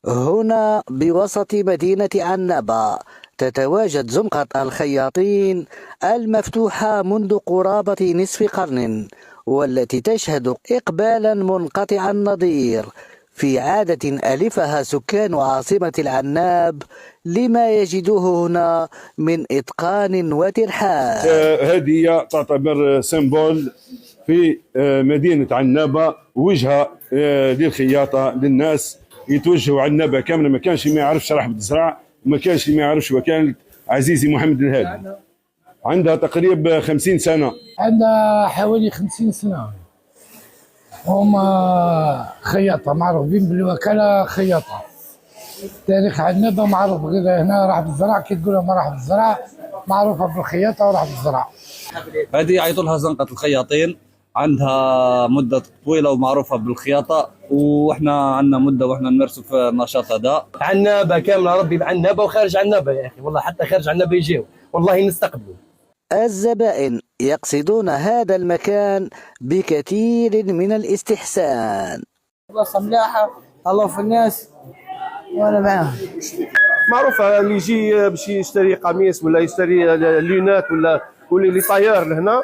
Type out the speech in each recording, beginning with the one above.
هنا بوسط مدينة عنابة تتواجد زنقة الخياطين المفتوحة منذ قرابة نصف قرن، والتي تشهد إقبالا منقطع النظير في عادة ألفها سكان عاصمة العناب لما يجدوه هنا من إتقان وترحاب. هذه تعتبر سيمبول في مدينة عنابة، وجهة للخياطة للناس يتوجهوا عنابة كاملة. ما كانش ما يعرفش رحبة الزرع، وما كانش ما يعرفش وكالة عزيزي محمد الهادي. عندها تقريبا 50 سنة. عندها حوالي 50 سنة. هما خياطة معروفين بالوكالة خياطة. تاريخ عنابة معروف، غير هنا رحبة الزرع كي تقول لهم رحبة الزرع معروفة بالخياطة ورحبة الزرع. هذه يعيطوا لها زنقة الخياطين، عندها مدة طويلة ومعروفة بالخياطة، واحنا عندنا مدة واحنا نمارسوا في النشاط هذا. عنابة كاملة، ربي بعنابة وخارج عنابة يا أخي، والله حتى خارج عنابة يجيو والله نستقبلوا. الزبائن يقصدون هذا المكان بكثير من الاستحسان. بلاصة ملاحة، الله في الناس وانا معاهم. معروفة اللي يجي باش يشتري قميص ولا يشتري لينات ولا اللي طاير لهنا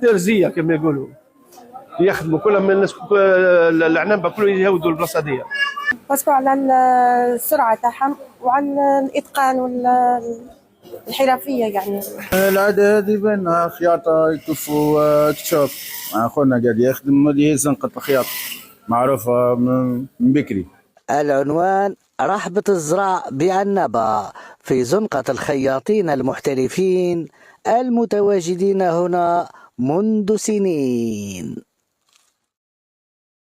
ترزية كما يقولوا، يخدموا كلهم من الناس العنابة كلهم يهودوا البلاصة دي. باسكو على السرعة تاعهم وعلى الإتقان والحرفية يعني. العادة هذه بين خياطة يكفوا كتشوف مع خونا قاعد يخدم، هذه هي زنقة الخياطة معروفة من بكري. العنوان رحبة الزرع بعنابة في زنقة الخياطين المحترفين المتواجدين هنا منذ سنين.